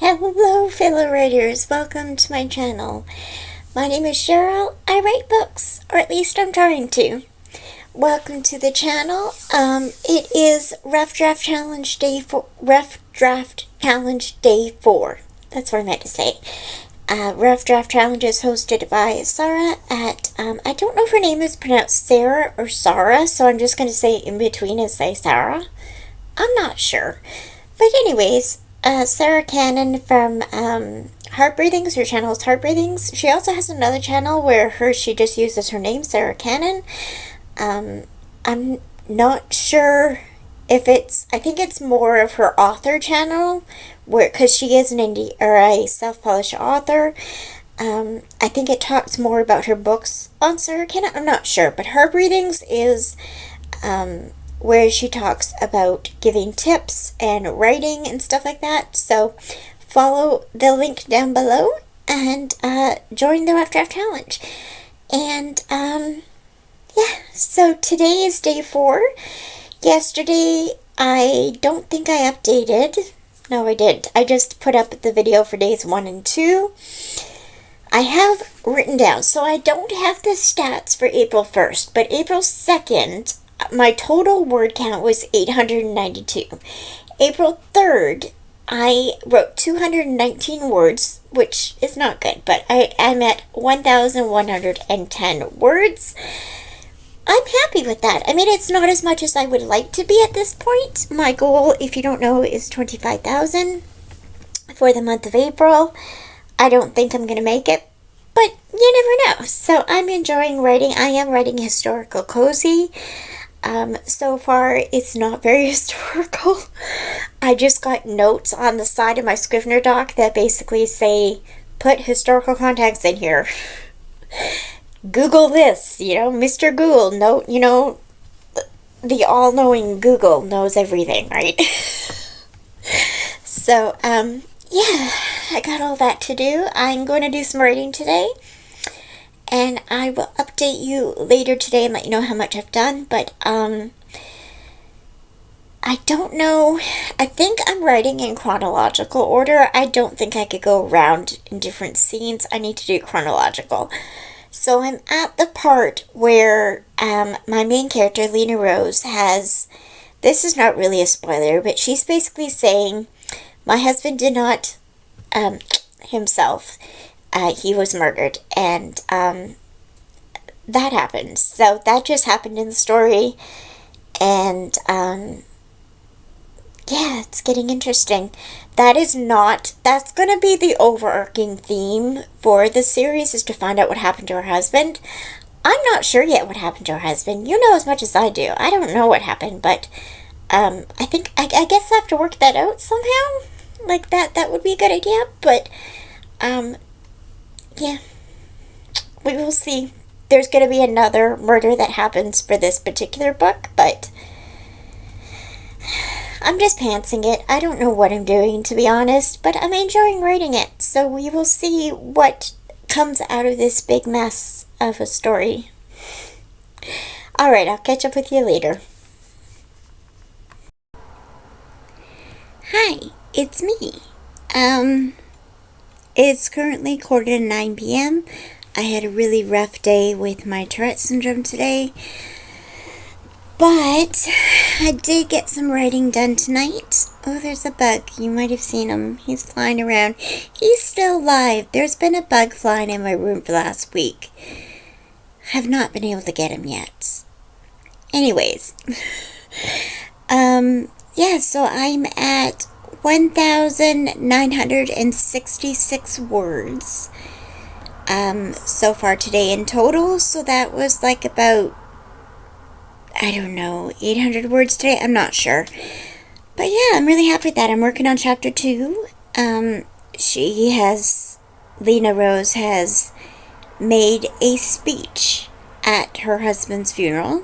Hello, fellow writers. Welcome to my channel. My name is Cheryl. I write books, or at least I'm trying to. Welcome to the channel. It is Rough Draft Challenge Day 4. Rough Draft Challenge Day 4. That's what I meant to say. Rough Draft Challenge is hosted by Sarra at, I don't know if her name is pronounced Sarah or Sarra, so I'm just going to say in between and say Sarra. I'm not sure. But anyways, Sarah Cannon from Heart Breathings. Her channel is Heart Breathings. She also has another channel where she just uses her name, Sarah Cannon. I'm not sure if I think it's more of her author channel, because she is an indie or a self-published author. I think it talks more about her books on Sarah Cannon. I'm not sure, but Heart Breathings is where she talks about giving tips and writing and stuff like that. So follow the link down below and join the Rough Draft Challenge. And yeah, so today is day 4. Yesterday, I don't think I updated. No, I did. I just put up the video for days 1 and 2. I have written down, so I don't have the stats for April 1st, but April 2nd, my total word count was 892. April 3rd, I wrote 219 words, which is not good, but I'm at 1,110 words. I'm happy with that. I mean, it's not as much as I would like to be at this point. My goal, if you don't know, is 25,000 for the month of April. I don't think I'm going to make it, but you never know. So I'm enjoying writing. I am writing historical cozy. So far, it's not very historical. I just got notes on the side of my Scrivener doc that basically say, put historical context in here. Google this, Mr. Google, the all-knowing Google knows everything, right? So, yeah, I got all that to do. I'm going to do some writing today, and I will update you later today and let you know how much I've done, but, I don't know. I think I'm writing in chronological order. I don't think I could go around in different scenes. I need to do chronological. So I'm at the part where my main character, Lena Rose, this is not really a spoiler, but she's basically saying, my husband did not himself. He was murdered, and that happened. So that just happened in the story, and yeah, it's getting interesting. That's going to be the overarching theme for the series, is to find out what happened to her husband. I'm not sure yet what happened to her husband. You know as much as I do. I don't know what happened, but I think, I guess I have to work that out somehow. Like that would be a good idea, but yeah, we will see. There's going to be another murder that happens for this particular book, but I'm just pantsing it. I don't know what I'm doing, to be honest, but I'm enjoying writing it. So we will see what comes out of this big mess of a story. Alright, I'll catch up with you later. Hi, it's me. It's currently 9:15 p.m. I had a really rough day with my Tourette syndrome today, but I did get some writing done tonight. Oh, there's a bug. You might have seen him. He's flying around. He's still alive. There's been a bug flying in my room for last week. I have not been able to get him yet. Anyways. Yeah, so I'm at 1,966 words so far today in total. So that was like about, I don't know, 800 words today. I'm not sure. But yeah, I'm really happy with that. I'm working on chapter 2. Lena Rose has made a speech at her husband's funeral.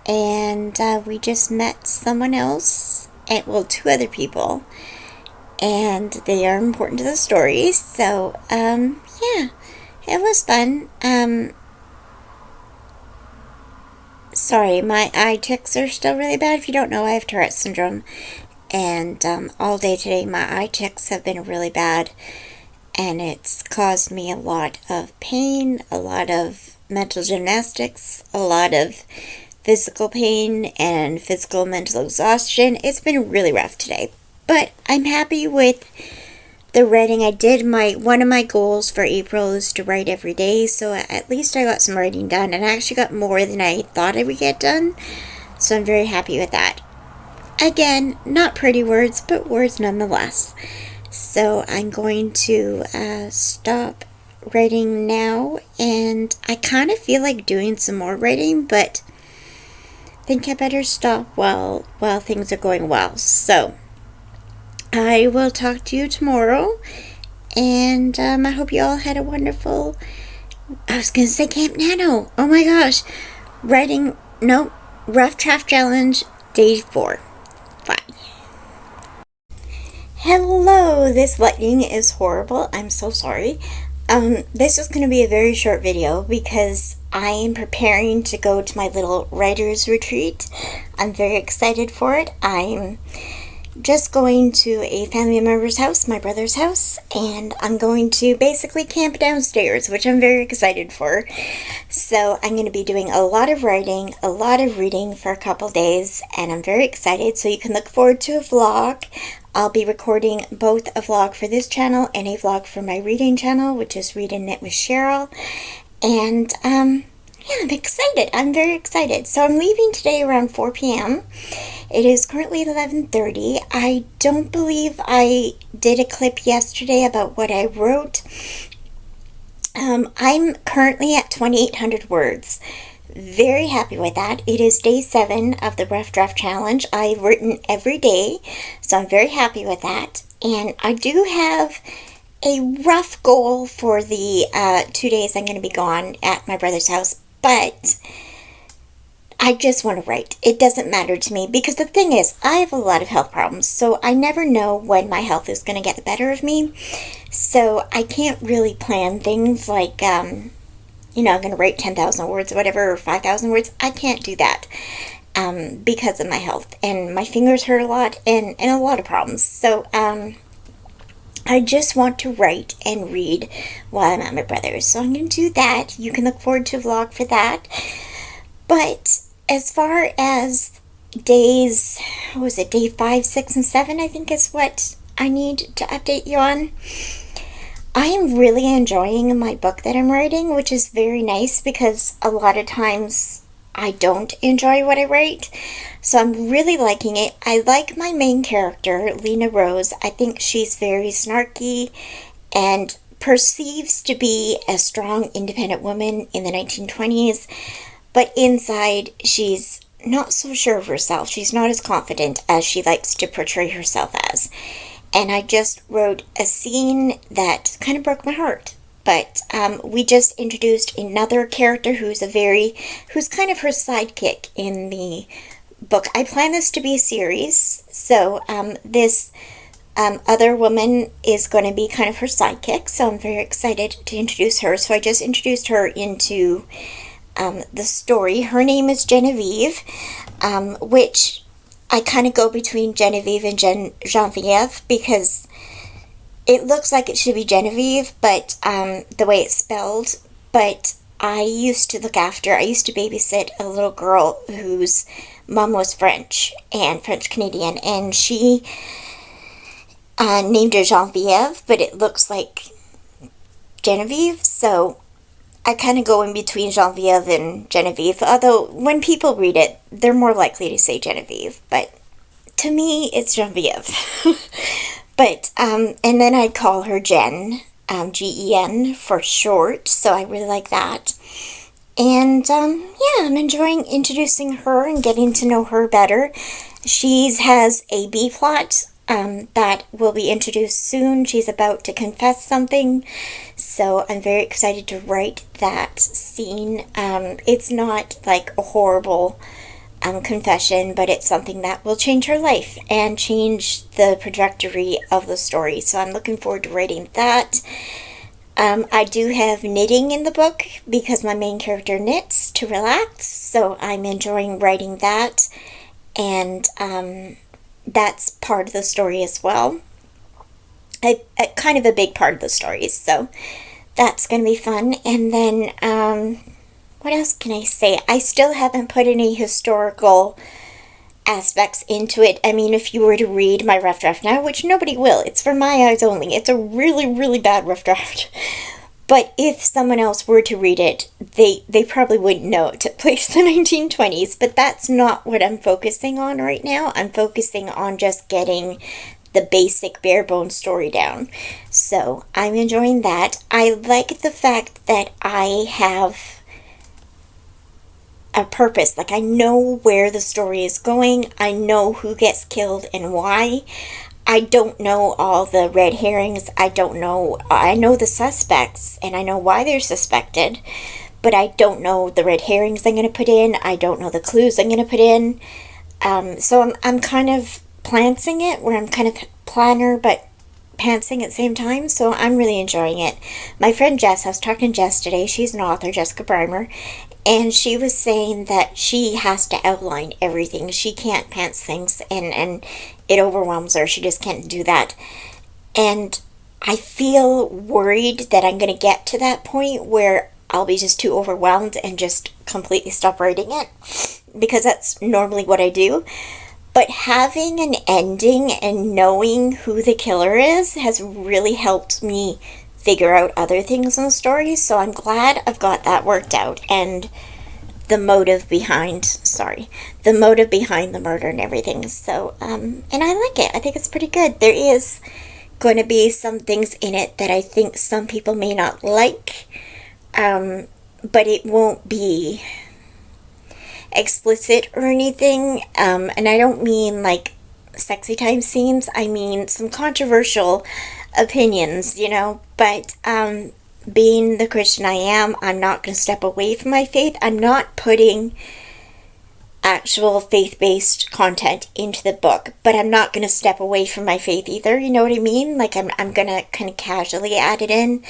And we just met someone else, well, 2 other people. And they are important to the story. So, yeah, it was fun. Sorry, my eye tics are still really bad. If you don't know, I have Tourette syndrome. and all day today my eye checks have been really bad, and it's caused me a lot of pain, a lot of mental gymnastics, a lot of physical pain, and physical and mental exhaustion. It's been really rough today, but I'm happy with the writing. I did one of my goals for April is to write every day, so at least I got some writing done, and I actually got more than I thought I would get done, so I'm very happy with that. Again, not pretty words, but words nonetheless. So I'm going to stop writing now, and I kind of feel like doing some more writing, but I think I better stop while things are going well. So I will talk to you tomorrow, and I hope you all had a wonderful, I was going to say Camp Nano. Oh my gosh. Rough Draft Challenge, Day 4. Bye. Hello, this lighting is horrible. I'm so sorry. This is going to be a very short video because I am preparing to go to my little writer's retreat. I'm very excited for it. I'm just going to a family member's house, my brother's house, and I'm going to basically camp downstairs, which I'm very excited for. So I'm going to be doing a lot of writing, a lot of reading for a couple days, and I'm very excited. So you can look forward to a vlog. I'll be recording both a vlog for this channel and a vlog for my reading channel, which is Read and Knit with Cheryl. And yeah, I'm excited. I'm very excited. So I'm leaving today around 4 p.m. It is currently 11:30. I don't believe I did a clip yesterday about what I wrote. I'm currently at 2,800 words. Very happy with that. It is day 7 of the Rough Draft Challenge. I've written every day, so I'm very happy with that. And I do have a rough goal for the 2 days I'm going to be gone at my brother's house, but I just want to write. It doesn't matter to me because the thing is, I have a lot of health problems, so I never know when my health is going to get the better of me. So I can't really plan things like, I'm going to write 10,000 words or whatever, or 5,000 words. I can't do that because of my health, and my fingers hurt a lot, and a lot of problems. So I just want to write and read while I'm at my brother's. So I'm going to do that. You can look forward to a vlog for that. But as far as days, what was it, day 5, 6, and 7, I think is what I need to update you on. I am really enjoying my book that I'm writing, which is very nice because a lot of times I don't enjoy what I write. So I'm really liking it. I like my main character, Lena Rose. I think she's very snarky and perceives to be a strong, independent woman in the 1920s. But inside, she's not so sure of herself. She's not as confident as she likes to portray herself as. And I just wrote a scene that kind of broke my heart. But we just introduced another character who's kind of her sidekick in the book. I plan this to be a series, so this other woman is going to be kind of her sidekick, so I'm very excited to introduce her. So I just introduced her into the story. Her name is Genevieve, which I kind of go between Genevieve and Genevieve because it looks like it should be Genevieve, but the way it's spelled. But I used to babysit a little girl whose mom was French and French-Canadian, and she named her Genevieve, but it looks like Genevieve, so I kind of go in between Genevieve and Genevieve, although when people read it, they're more likely to say Genevieve, but to me, it's Genevieve. But, and then I call her Jen, G-E-N for short, so I really like that. And, yeah, I'm enjoying introducing her and getting to know her better. She has a B-plot that will be introduced soon. She's about to confess something, so I'm very excited to write that scene. It's not like a horrible confession, but it's something that will change her life and change the trajectory of the story. So I'm looking forward to writing that. I do have knitting in the book because my main character knits to relax, so I'm enjoying writing that. And that's part of the story as well. A kind of a big part of the story, so that's going to be fun. And then, what else can I say? I still haven't put any historical aspects into it. I mean, if you were to read my rough draft now, which nobody will, it's for my eyes only. It's a really, really bad rough draft. But if someone else were to read it, they probably wouldn't know it took place in the 1920s. But that's not what I'm focusing on right now. I'm focusing on just getting the basic bare bones story down. So I'm enjoying that. I like the fact that I have a purpose. Like, I know where the story is going. I know who gets killed and why. I don't know all the red herrings. I know the suspects and I know why they're suspected, but I don't know the red herrings I'm going to put in. I don't know the clues I'm going to put in. So I'm kind of planting it, where I'm kind of planner but pantsing at the same time, so I'm really enjoying it. My friend Jess, I was talking to Jess today, she's an author, Jessica Brimer, and she was saying that she has to outline everything. She can't pants things, and it overwhelms her. She just can't do that. And I feel worried that I'm going to get to that point where I'll be just too overwhelmed and just completely stop writing it, because that's normally what I do. But having an ending and knowing who the killer is has really helped me figure out other things in the story. So I'm glad I've got that worked out, and the motive behind the murder and everything. So, and I like it. I think it's pretty good. There is going to be some things in it that I think some people may not like, but it won't be explicit or anything, and I don't mean like sexy time scenes. I mean some controversial opinions, but being the Christian I am, I'm not going to step away from my faith. I'm not putting actual faith-based content into the book, but I'm not going to step away from my faith either, you know what I mean? Like, I'm going to kind of casually add it in,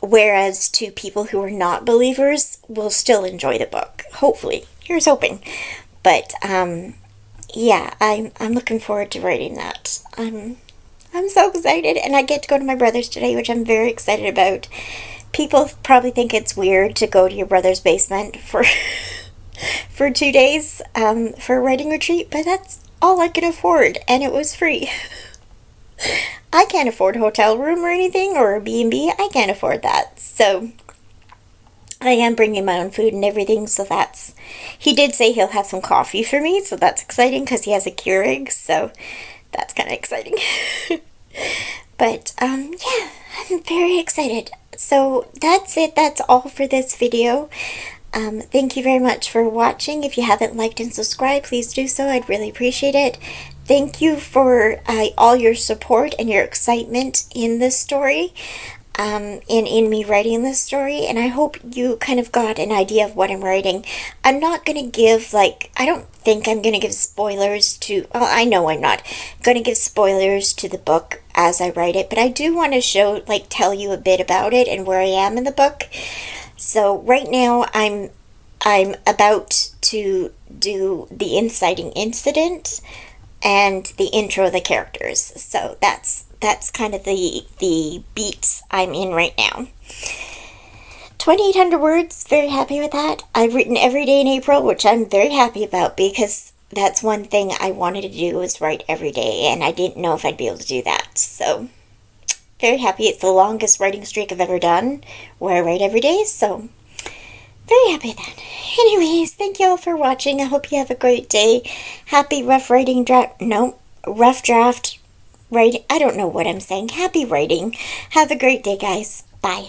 whereas to people who are not believers will still enjoy the book, hopefully. Here's hoping. But yeah, I'm looking forward to writing that. I'm so excited, and I get to go to my brother's today, which I'm very excited about. People probably think it's weird to go to your brother's basement for for 2 days for a writing retreat, but that's all I can afford, and it was free. I can't afford a hotel room or anything, or a B&B. I can't afford that. So I am bringing my own food and everything, so that's... He did say he'll have some coffee for me, so that's exciting, because he has a Keurig, so that's kind of exciting. But, yeah, I'm very excited. So that's it. That's all for this video. Thank you very much for watching. If you haven't liked and subscribed, please do so. I'd really appreciate it. Thank you for all your support and your excitement in this story, and in me writing this story, and I hope you kind of got an idea of what I'm writing. I'm not going to give, I don't think I'm going to give spoilers to, well, I know I'm not going to give spoilers to the book as I write it, but I do want to tell you a bit about it and where I am in the book. So right now I'm about to do the inciting incident and the intro of the characters. So that's kind of the beats I'm in right now. 2,800 words, very happy with that. I've written every day in April, which I'm very happy about, because that's one thing I wanted to do, was write every day, and I didn't know if I'd be able to do that. So very happy. It's the longest writing streak I've ever done, where I write every day, so very happy with that. Anyways, thank you all for watching. I hope you have a great day. Happy rough draft writing. I don't know what I'm saying. Happy writing. Have a great day, guys. Bye.